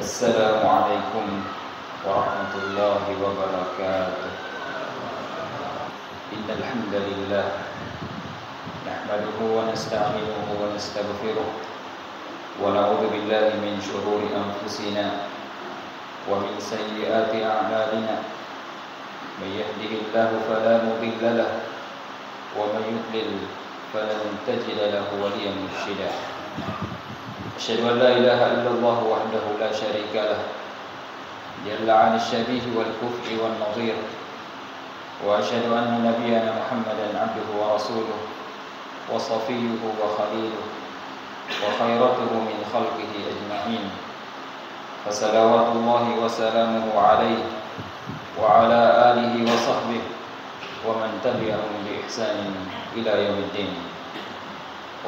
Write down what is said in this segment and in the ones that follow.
السلام عليكم ورحمة الله وبركاته. إن الحمد لله نحمده ونستعينه ونستغفره ونعوذ بالله من شرور أنفسنا ومن سيئات أعمالنا. من يهده الله فلا مضل له ومن يضلل فلن تجد له وليا مرشدا. أشهد أن لا إله إلا الله وحده لا شريك له جل عن الشبيه والكفء والنظير. وأشهد أن نبينا محمدا عبده ورسوله وصفيه وخليله وخيرته من خلقه أجمعين. فصلوات الله وسلامه عليه وعلى آله وصحبه ومن تبعهم بإحسان إلى يوم الدين.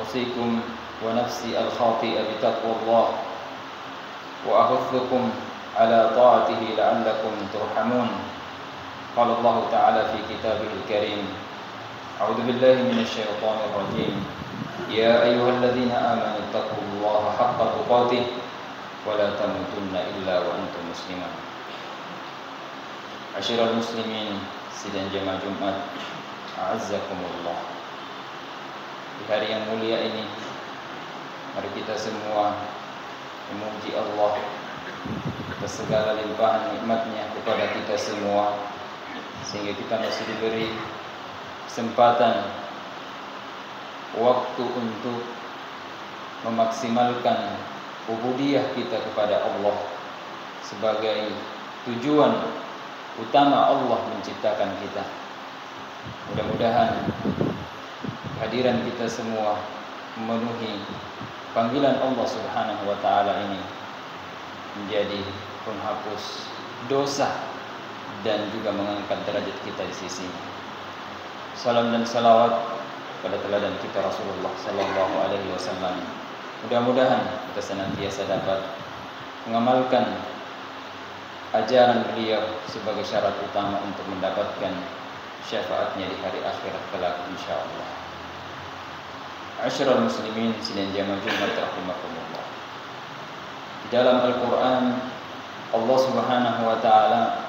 أوصيكم ونفسي الخاطئة بتقوى الله وأحثكم على طاعته لعلكم ترحمون. قال الله تعالى في كتابه الكريم: أعوذ بالله من الشيطان الرجيم. يا أيها الذين آمنوا اتقوا الله حق تقاته ولا تموتن إلا وأنتم مسلمون. Asyiral muslimin sidang jemaah Jumat, a'azzakumullah. Di hari yang mulia ini, mari kita semua memuji Allah atas segala limpahan nikmat-Nya kepada kita semua, sehingga kita masih diberi kesempatan waktu untuk memaksimalkan ubudiyah kita kepada Allah sebagai tujuan utama Allah menciptakan kita. Mudah-mudahan kehadiran kita semua memenuhi panggilan Allah Subhanahu wa taala ini menjadi penghapus dosa dan juga mengangkat derajat kita di sisinya. Salam dan salawat pada teladan kita Rasulullah sallallahu alaihi wasallam. Mudah-mudahan kita senantiasa dapat mengamalkan ajaran beliau sebagai syarat utama untuk mendapatkan syafaatnya di hari akhirat kelak insyaallah. Asyiral muslimin sidang jamaah Jumat rahimakumullah. Di dalam Al-Qur'an Allah Subhanahu wa taala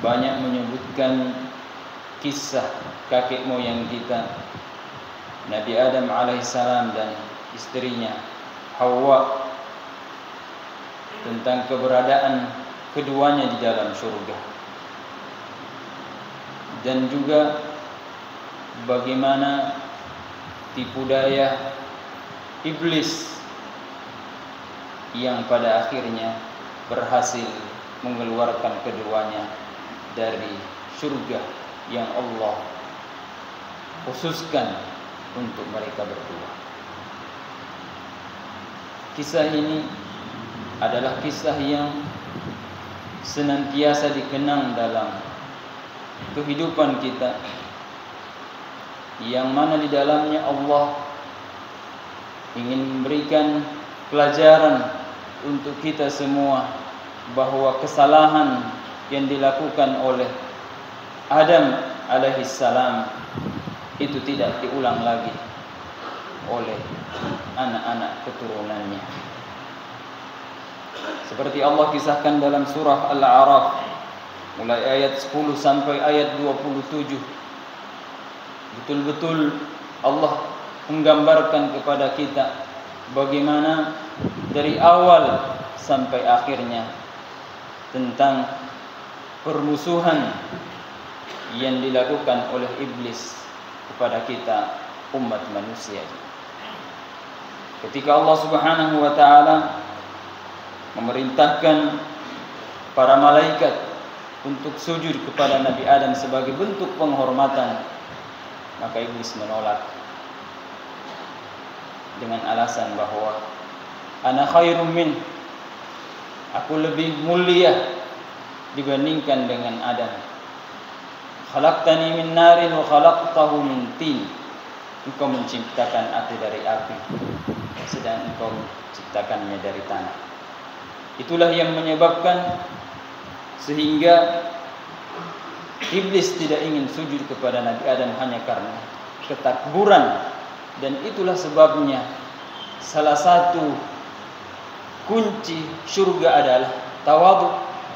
banyak menyebutkan kisah kakek moyang kita Nabi Adam alaihissalam dan istrinya Hawa tentang keberadaan keduanya di dalam surga, dan juga bagaimana tipu daya iblis yang pada akhirnya berhasil mengeluarkan keduanya dari surga yang Allah khususkan untuk mereka berdua. Kisah ini adalah kisah yang senantiasa dikenang dalam kehidupan kita, yang mana di dalamnya Allah ingin memberikan pelajaran untuk kita semua bahwa kesalahan yang dilakukan oleh Adam alaihissalam itu tidak diulang lagi oleh anak-anak keturunannya. Seperti Allah kisahkan dalam surah Al-A'raf mulai ayat 10 sampai ayat 27. Betul-betul Allah menggambarkan kepada kita bagaimana dari awal sampai akhirnya tentang permusuhan yang dilakukan oleh iblis kepada kita umat manusia. Ketika Allah Subhanahu wa taala memerintahkan para malaikat untuk sujud kepada Nabi Adam sebagai bentuk penghormatan, maka iblis menolak dengan alasan bahwa ana khairum min, aku lebih mulia dibandingkan dengan Adam. Khalaqtani min narin wa khalaqtahu min tin, engkau menciptakan aku dari api, sedang engkau menciptakannya dari tanah. Itulah yang menyebabkan sehingga iblis tidak ingin sujud kepada Nabi Adam hanya karena ketakburan, dan itulah sebabnya salah satu kunci surga adalah tawadhu,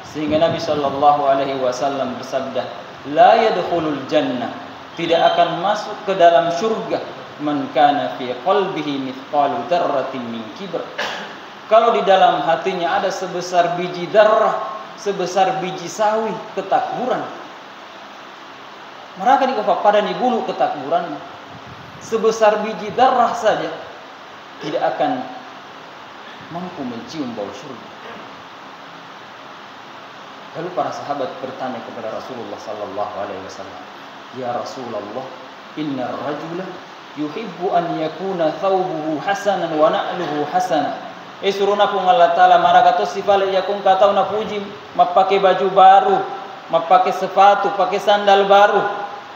sehingga Nabi sallallahu alaihi wasallam bersabda, la yadkhulul jannah, tidak akan masuk ke dalam surga, man kana fi qalbihi mithqalu dzarratin min kibr, kalau di dalam hatinya ada sebesar biji darah, sebesar biji sawi ketakburan. Mereka pada di bulu ketakburan sebesar biji darah saja tidak akan mampu mencium bau surga. Lalu para sahabat bertanya kepada Rasulullah sallallahu alaihi wasallam, "Ya Rasulullah, inna ar-rajula yuhibbu an yakuna thawbuhu hasanan wa na'luhu hasanan." Suruna pun Allah Ta'ala marakato sifale yakun katau na puji, mapake baju baru, mapake sepatu, pakai sandal baru.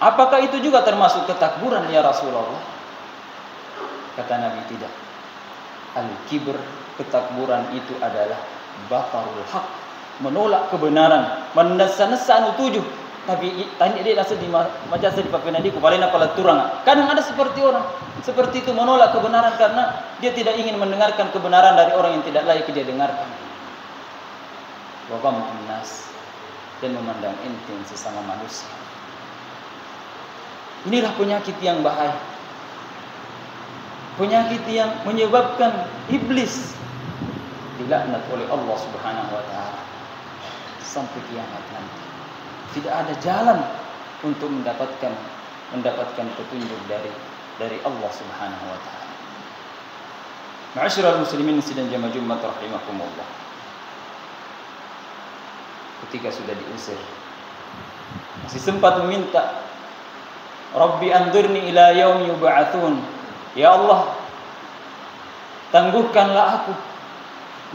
Apakah itu juga termasuk ketakburan ya Rasulullah? Kata Nabi, tidak. Al-kibr, ketakburan itu adalah batarul haq, menolak kebenaran, menesa-nesa anu tujuh. Tapi tanya dia rasa di majasa di papenadiku paling apa turang. Kadang ada seperti orang seperti itu menolak kebenaran karena dia tidak ingin mendengarkan kebenaran dari orang yang tidak layak dia dengarkan. Wa ghamtun nas, dan memandang enteng sesama manusia. Inilah penyakit yang bahaya. Penyakit yang menyebabkan iblis dilaknat oleh Allah Subhanahu wa taala sampai kiamat nanti. Tidak ada jalan untuk mendapatkan petunjuk dari Allah Subhanahu wa taala. Ma'asyiral muslimin sidang jamaah Jumat rahimakumullah. Ketika sudah diusir, masih sempat meminta, Rabbi anzurni ila yaumi yub'atsun. Ya Allah, tangguhkanlah aku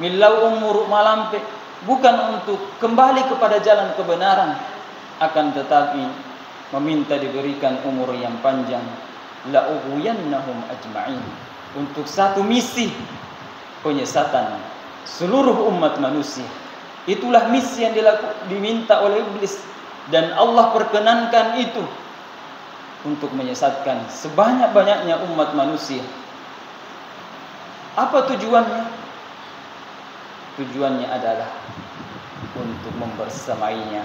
milau umur malampe, bukan untuk kembali kepada jalan kebenaran, akan tetapi meminta diberikan umur yang panjang. La ughwiyannahum ajma'in, untuk satu misi penyesatan seluruh umat manusia. Itulah misi yang diminta oleh iblis, dan Allah perkenankan itu untuk menyesatkan sebanyak-banyaknya umat manusia. Apa tujuannya? Tujuannya adalah untuk membersamainya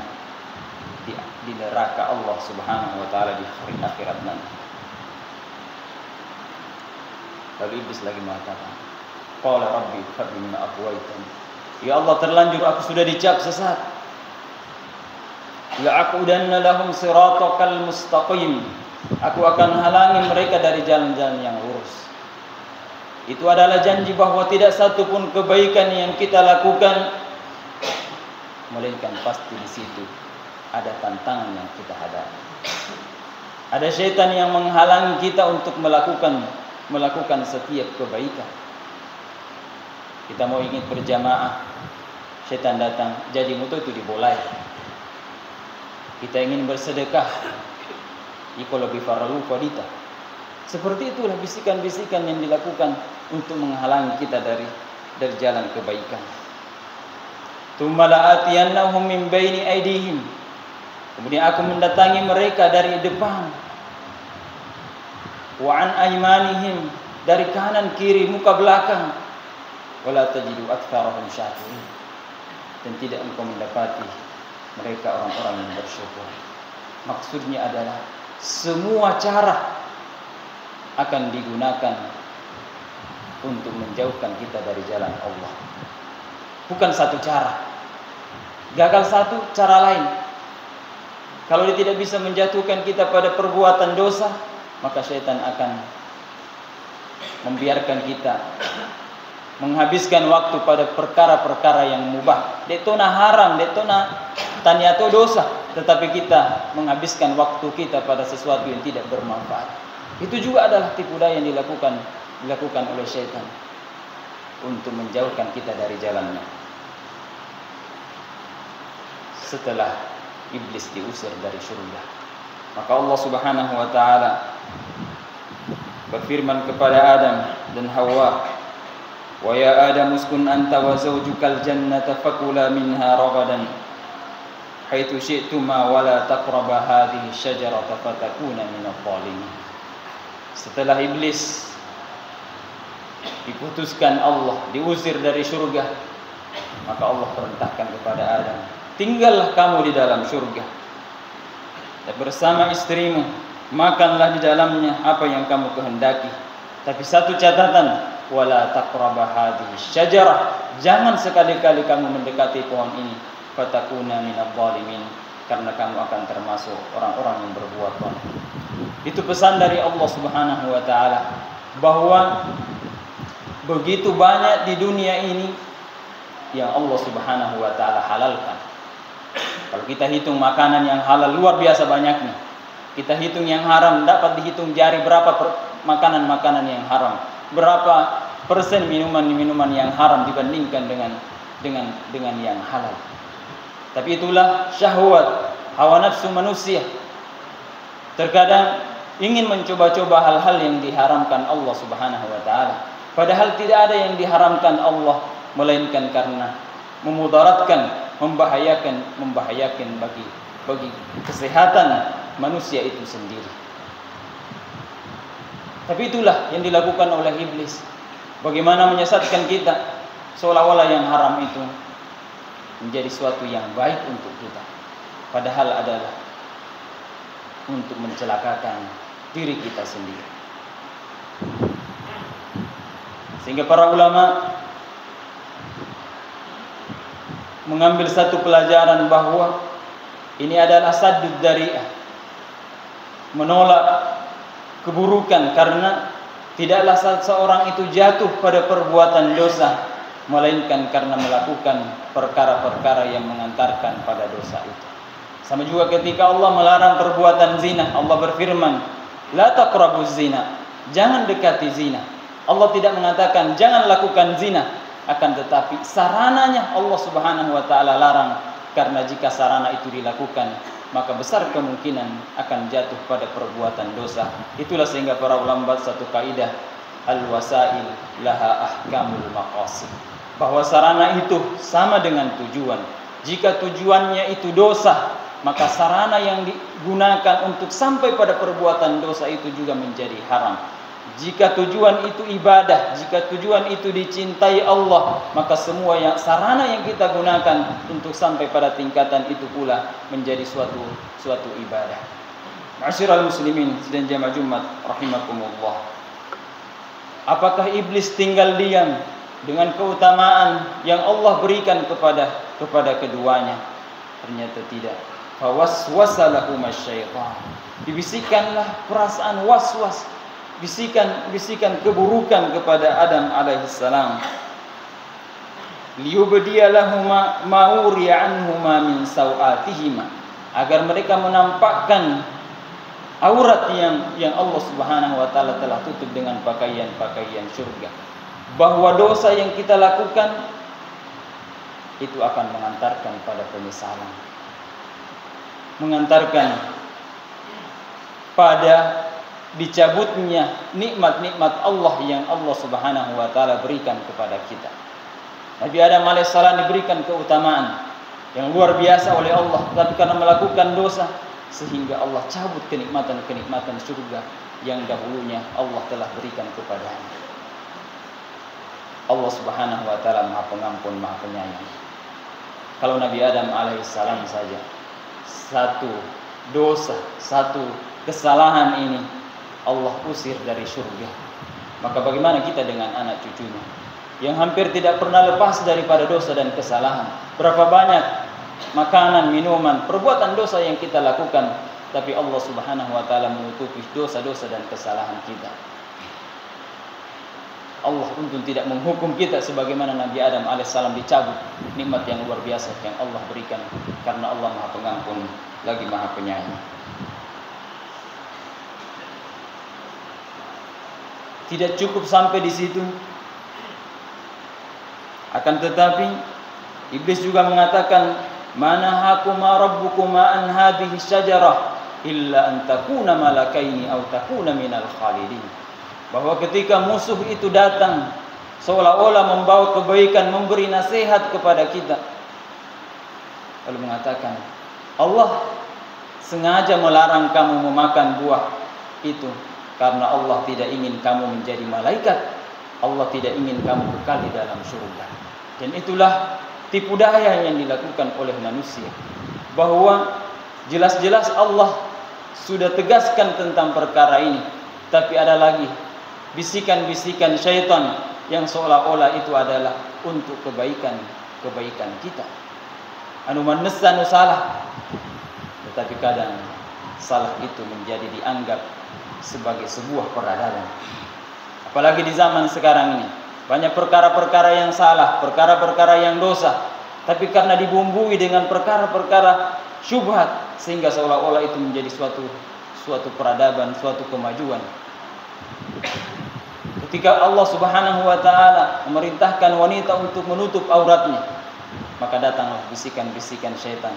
di neraka Allah Subhanahu wa taala di hari akhirat nanti. Lalu iblis lagi mengatakan, qala rabbi fabima aghwaytani, ya Allah, terlanjur aku sudah dicap sesat. La aqudanna lahum siratakal mustaqim, aku akan halangi mereka dari jalan-jalan yang lurus. Itu adalah janji bahwa tidak satu pun kebaikan yang kita lakukan, melainkan pasti di situ ada tantangan yang kita hadapi. Ada syaitan yang menghalangi kita untuk melakukan setiap kebaikan. Kita mau ingin berjamaah, syaitan datang, jadi mutu itu dibolai. Kita ingin bersedekah, iko lebih faralu fadita. Seperti itulah bisikan-bisikan yang dilakukan untuk menghalangi kita dari jalan kebaikan. Tsumma la'atiyannahum min baini aydihim, kemudian aku mendatangi mereka dari depan. Wa an aymanihim, dari kanan kiri muka belakang. Wala tajidu aktsarahum syakirin, dan tidak engkau mendapati mereka orang-orang yang bersyukur. Maksudnya adalah semua cara akan digunakan untuk menjauhkan kita dari jalan Allah. Bukan satu cara. Gagal satu, cara lain. Kalau dia tidak bisa menjatuhkan kita pada perbuatan dosa, maka syaitan akan membiarkan kita menghabiskan waktu pada perkara-perkara yang mubah. Detona haram, detona taniato dosa, tetapi kita menghabiskan waktu kita pada sesuatu yang tidak bermanfaat. Itu juga adalah tipu daya yang dilakukan oleh syaitan untuk menjauhkan kita dari jalannya. Setelah iblis diusir dari surga, maka Allah Subhanahu wa taala berfirman kepada Adam dan Hawa, "Wa ya Adam uskun anta wa zawjukal jannata fakula minha ragadan haitsu syi'tuma wa la taqraba hadhihi syajarata fatakuna minadh dhalimin." Setelah iblis diputuskan Allah, diusir dari surga, maka Allah perintahkan kepada Adam, tinggallah kamu di dalam surga dan bersama istrimu, makanlah di dalamnya apa yang kamu kehendaki. Tapi satu catatan, wala taqraba hadhihi syajarah, jangan sekali-kali kamu mendekati pohon ini, fatakuna minadh dhalimin, karena kamu akan termasuk orang-orang yang berbuat zalim. Itu pesan dari Allah Subhanahu wa taala, bahwa begitu banyak di dunia ini yang Allah Subhanahu wa taala halalkan. Kalau kita hitung makanan yang halal luar biasa banyaknya. Kita hitung yang haram dapat dihitung jari berapa makanan-makanan yang haram. Berapa persen minuman-minuman yang haram dibandingkan dengan yang halal. Tapi itulah syahwat, hawa nafsu manusia. Terkadang ingin mencoba-coba hal-hal yang diharamkan Allah Subhanahu wa taala. Padahal tidak ada yang diharamkan Allah melainkan karena memudaratkan, membahayakan bagi kesehatan manusia itu sendiri. Tapi itulah yang dilakukan oleh iblis. Bagaimana menyesatkan kita seolah-olah yang haram itu menjadi suatu yang baik untuk kita, padahal adalah untuk mencelakakan diri kita sendiri. Sehingga para ulama mengambil satu pelajaran bahwa ini adalah saddud dzari'ah, menolak keburukan, karena tidaklah seorang itu jatuh pada perbuatan dosa melainkan karena melakukan perkara-perkara yang mengantarkan pada dosa itu. Sama juga ketika Allah melarang perbuatan zina, Allah berfirman, la taqrabuz zina, jangan dekati zina. Allah tidak mengatakan jangan lakukan zina, akan tetapi sarananya Allah Subhanahu wa taala larang, karena jika sarana itu dilakukan maka besar kemungkinan akan jatuh pada perbuatan dosa. Itulah sehingga para ulama buat satu kaidah, al-wasail laha ahkamul maqasid, bahwa sarana itu sama dengan tujuan. Jika tujuannya itu dosa, maka sarana yang digunakan untuk sampai pada perbuatan dosa itu juga menjadi haram. Jika tujuan itu ibadah, jika tujuan itu dicintai Allah, maka semua sarana yang kita gunakan untuk sampai pada tingkatan itu pula menjadi suatu ibadah. Ma'asyiral muslimin dan jamaah Jumat rahimakumullah. Apakah iblis tinggal diam dengan keutamaan yang Allah berikan kepada keduanya? Ternyata tidak. Fawaswasa lahum asy-syaitan. Dibisikkanlah perasaan waswas, bisikan keburukan kepada Adam alaihissalam. Liyubdiya lahuma ma uriya anhuma min sawatihima, agar mereka menampakkan aurat yang Allah Subhanahu wa taala telah tutup dengan pakaian surga. Bahwa dosa yang kita lakukan itu akan mengantarkan pada penyesalan, mengantarkan pada dicabutnya nikmat-nikmat Allah yang Allah Subhanahu wa taala berikan kepada kita. Nabi Adam alaihissalam diberikan keutamaan yang luar biasa oleh Allah, tapi karena melakukan dosa sehingga Allah cabut kenikmatan surga yang dahulunya Allah telah berikan kepadanya. Allah Subhanahu wa taala Maha Pengampun, Maha Penyayang. Kalau Nabi Adam alaihissalam saja satu dosa, satu kesalahan ini Allah usir dari surga, maka bagaimana kita dengan anak cucunya yang hampir tidak pernah lepas daripada dosa dan kesalahan? Berapa banyak makanan, minuman, perbuatan dosa yang kita lakukan, tapi Allah Subhanahu wa taala menutupi dosa-dosa dan kesalahan kita. Allah untung tidak menghukum kita sebagaimana Nabi Adam alaihissalam dicabut nikmat yang luar biasa yang Allah berikan, karena Allah Maha Pengampun lagi Maha Penyayang. Tidak cukup sampai di situ, akan tetapi iblis juga mengatakan, manahakuma rabbukuma an hadhihi syajarah illa an takuna malakaini aw takuna minal khalidin. Bahwa ketika musuh itu datang seolah-olah membawa kebaikan, memberi nasihat kepada kita, lalu mengatakan, Allah sengaja melarang kamu memakan buah itu karena Allah tidak ingin kamu menjadi malaikat Allah tidak ingin kamu kekal di dalam surga. Dan itulah tipu daya yang dilakukan oleh manusia, bahwa jelas-jelas Allah sudah tegaskan tentang perkara ini, tapi ada lagi bisikan-bisikan syaitan yang seolah-olah itu adalah untuk kebaikan kita. Anu manessa anu salah, tetapi kadang salah itu menjadi dianggap sebagai sebuah peradaban. Apalagi di zaman sekarang ini, banyak perkara-perkara yang salah, perkara-perkara yang dosa, tapi karena dibumbui dengan perkara-perkara syubhat, sehingga seolah-olah itu menjadi suatu peradaban, suatu kemajuan. Ketika Allah Subhanahu wa taala memerintahkan wanita untuk menutup auratnya, maka datanglah bisikan-bisikan syaitan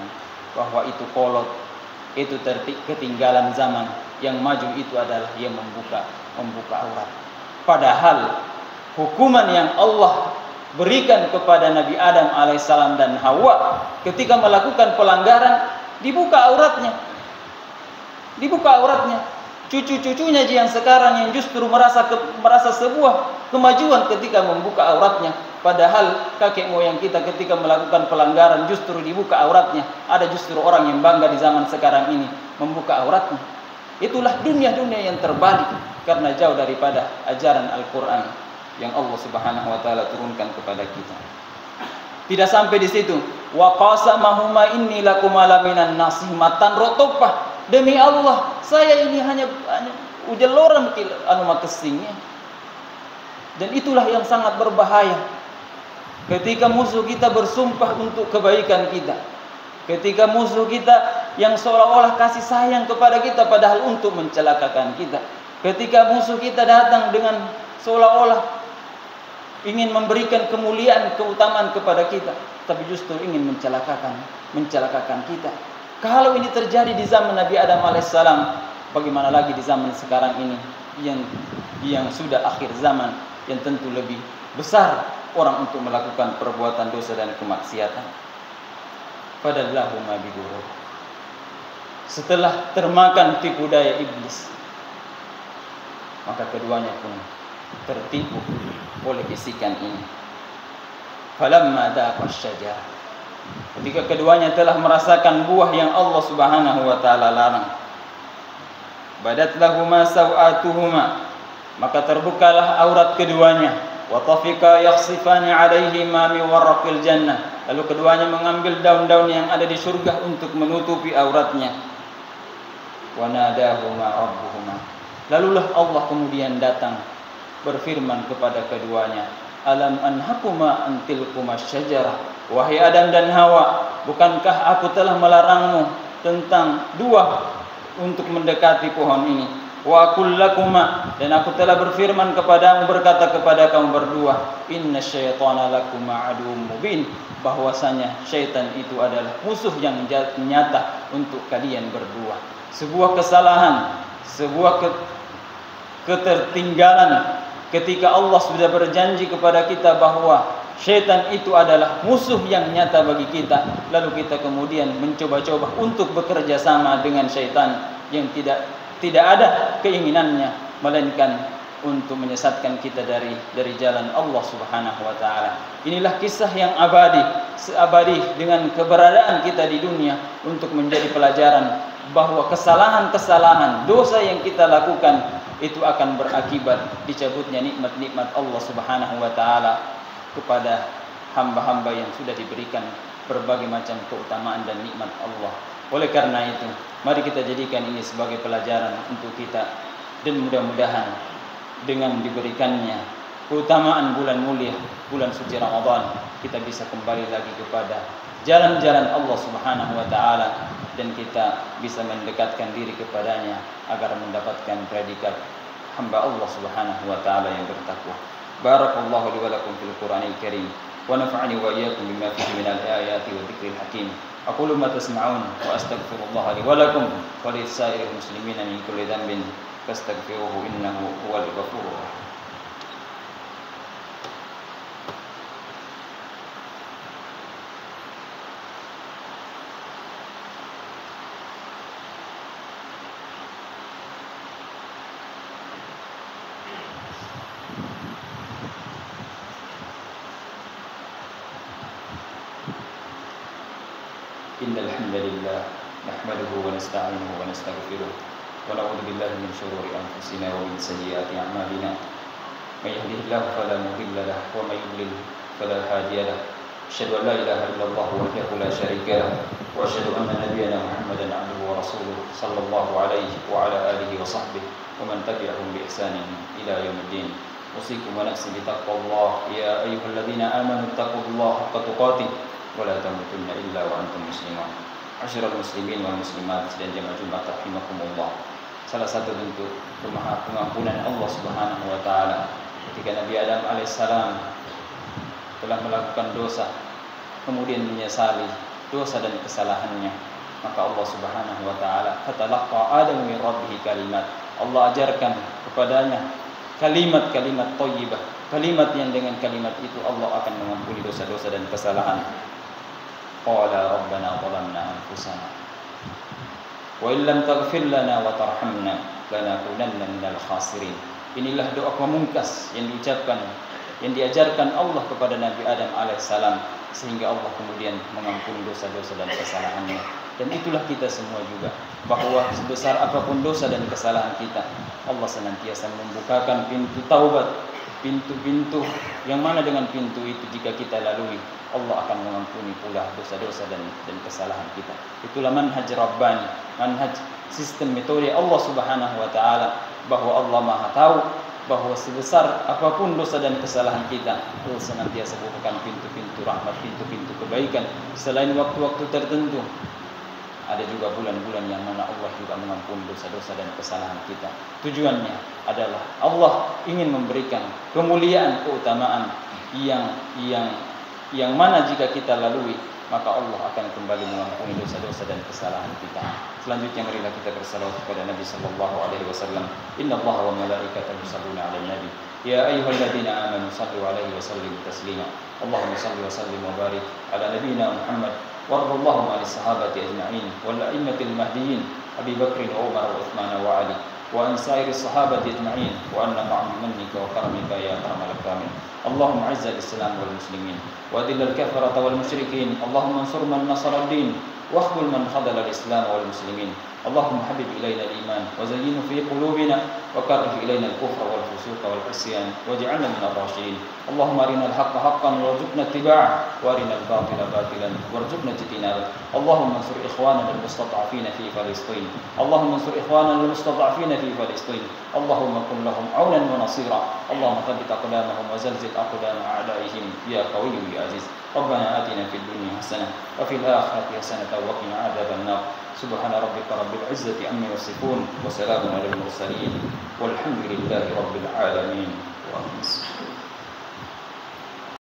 bahwa itu kolot, itu ketinggalan zaman, yang maju itu adalah yang membuka aurat. Padahal hukuman yang Allah berikan kepada Nabi Adam alaihissalam dan Hawa ketika melakukan pelanggaran, dibuka auratnya. Cucu-cucunya yang sekarang yang justru merasa sebuah kemajuan ketika membuka auratnya. Padahal kakek moyang kita ketika melakukan pelanggaran justru dibuka auratnya. Ada justru orang yang bangga di zaman sekarang ini membuka auratnya. Itulah dunia-dunia yang terbalik karena jauh daripada ajaran Al-Quran yang Allah Subhanahu wa taala turunkan kepada kita. Tidak sampai di situ. Wa qasamahuma inni lakuma laminan nasihmatan rotopah. Demi Allah, saya ini hanya ujeloran anu makesingnya. Dan itulah yang sangat berbahaya. Ketika musuh kita bersumpah untuk kebaikan kita, ketika musuh kita yang seolah-olah kasih sayang kepada kita padahal untuk mencelakakan kita, ketika musuh kita datang dengan seolah-olah ingin memberikan kemuliaan, keutamaan kepada kita, tapi justru ingin mencelakakan kita. Kalau ini terjadi di zaman Nabi Adam alaihissalam, bagaimana lagi di zaman sekarang ini yang sudah akhir zaman, yang tentu lebih besar orang untuk melakukan perbuatan dosa dan kemaksiatan. Fadallahuma bighurur. Setelah termakan tipu daya iblis, maka keduanya pun tertipu oleh bisikan ini. Falamma daqa asy-syajarah, ketika keduanya telah merasakan buah yang Allah Subhanahu wa taala larang, badat lahuma sawatuhuma, maka terbukalah aurat keduanya, wa tafiqa yakhsifani alaihima min waraqil jannah, lalu keduanya mengambil daun-daun yang ada di surga untuk menutupi auratnya. Wa nadahuma rabbuhuma, lalulah Allah kemudian datang berfirman kepada keduanya, alam anhakuma antilkuma syajarah, wahai Adam dan Hawa, bukankah aku telah melarangmu tentang dua untuk mendekati pohon ini? Wa aqul lakuma, dan aku telah berfirman kepadamu, berkata kepada kamu berdua, inna syaitana lakuma aduwwum mubin, bahwasanya syaitan itu adalah musuh yang nyata untuk kalian berdua. Sebuah kesalahan, sebuah ketertinggalan ketika Allah sudah berjanji kepada kita bahwa syaitan itu adalah musuh yang nyata bagi kita, lalu kita kemudian mencoba-coba untuk bekerja sama dengan syaitan yang tidak ada keinginannya melainkan untuk menyesatkan kita dari jalan Allah Subhanahu wa taala. Inilah kisah yang abadi dengan keberadaan kita di dunia untuk menjadi pelajaran bahwa kesalahan-kesalahan, dosa yang kita lakukan itu akan berakibat dicabutnya nikmat-nikmat Allah Subhanahu wa taala kepada hamba-hamba yang sudah diberikan berbagai macam keutamaan dan nikmat Allah. Oleh karena itu, mari kita jadikan ini sebagai pelajaran untuk kita, dan mudah-mudahan dengan diberikannya keutamaan bulan mulia, bulan suci Ramadan, kita bisa kembali lagi kepada jalan-jalan Allah Subhanahu wa taala, dan kita bisa mendekatkan diri kepadanya agar mendapatkan predikat hamba Allah Subhanahu wa taala yang bertakwa. Barakallahu li wa lakum fil Qur'anil Karim wa nafa'ani wa iyyakum bima fihi minal ayati wa dzikril hakim. Aqulu ma tasma'un wa astaghfirullaha li wa lakum wa lisa'iril muslimina min kulli dhanbin fastaghfiruhu innahu huwal ghafurur rahim. innal hamdalillah nahmaduhu wa nasta'inuhu wa nastaghfiruh wa na'udzu billahi min shururi anfusina wa min sayyiati a'malina. May yahdihillahu fala mudilla lahu wa may yudlil fala hadiya lahu. Asyhadu an la ilaha illallah wahdahu la syarika lahu wa asyhadu anna nabiyyana Muhammadan 'abduhu wa rasuluh sallallahu alaihi wa ala alihi wa sahbihi wa man tabi'ahum bi ihsanin ila yaumiddin. Usikum wa nafsi bi taqwallah ya ayyuhalladzina amanu taqullaha haqqa tuqatih wa la tamutunna illa wa antum muslimun. Asyiral muslimin wal muslimat dan jamaah Jumat rahimakumullah. Salah satu bentuk pengampunan Allah Subhanahu wa taala ketika Nabi Adam alaihissalam telah melakukan dosa kemudian menyesali dosa dan kesalahannya, maka Allah Subhanahu wa taala fatalaqa Adam min rabbih kalimat. Allah ajarkan kepadanya kalimat-kalimat thayyibah, kalimat yang dengan kalimat itu Allah akan mengampuni dosa-dosa dan kesalahan. Qala rabbana zalamna anfusana wa illam taghfir lana wa tarhamna lanakunanna minal khasirin. Inilah doa pamungkas yang diucapkan, yang diajarkan Allah kepada Nabi Adam alaihissalam, sehingga Allah kemudian mengampuni dosa-dosa dan kesalahannya. Dan itulah kita semua juga, bahwa sebesar apapun dosa dan kesalahan kita, Allah senantiasa membukakan pintu taubat, pintu-pintu yang mana dengan pintu itu jika kita lalui, Allah akan mengampuni pula dosa-dosa dan kesalahan kita. Itulah manhaj Rabbani, manhaj sistem metode Allah Subhanahu wa taala, bahwa Allah Maha tahu bahwa sebesar apapun dosa dan kesalahan kita, Allah senantiasa bukakan pintu-pintu rahmat, pintu-pintu kebaikan. Selain waktu-waktu tertentu, ada juga bulan-bulan yang mana Allah juga mengampuni dosa-dosa dan kesalahan kita. Tujuannya adalah Allah ingin memberikan kemuliaan, keutamaan yang mana jika kita lalui, maka Allah akan kembali mengampuni dosa-dosa dan kesalahan kita. Selanjutnya marilah kita bersalawat kepada Nabi sallallahu alaihi wasallam. Innallaha wa malaikatahu yusholluna 'alan nabi. Ya ayyuhalladzina amanu shallu 'alaihi wa sallimu taslima. Allahumma shalli wa sallim wa barik ala nabiyyina Muhammad warḍa Allahumma lis sahabati ajma'in wal a'immatil mahdiyyin Abi Bakr wa Umar wa Uthman wa Ali wa an sa'iris sahabati ajma'in wa anna ma'am minnika wa karamika ya akramal akramin. Allahumma 'izzal islam wal muslimin wa adhillal kafarata wal musyrikin. Allahumma ansur man nasara ad-din wa khzul man khadala al-islam wal muslimin. Allahumma habib ilayna al-iman wa zayyinhu fi qulubina wa karrih ilayna al-kufra wal fusuqa wal 'isyan waj'alna minal rasyidin. Allahumma arinal haqqa haqqan warzuqna ittiba'ahu wa arinal batila batilan warzuqna ijtinabah. Allahumma ansur ikhwanana al-mustad'afina fi Palestin. Allahumma ansur ikhwanana al-mustad'afina fi Palestin. Allahumma kun lahum 'aunan wa nasira. Allahumma thabbit aqdamahum wa zalzil aqdam a'daihim ya qawiyyu ya aziz. Rabbana atina fid dunya hasanah wa fil akhirati hasanah wa qina adzaban nar. Subhana rabbika rabbil izzati amma yasifun wa salamun alal mursalin walhamdulillahi rabbil alamin. Wa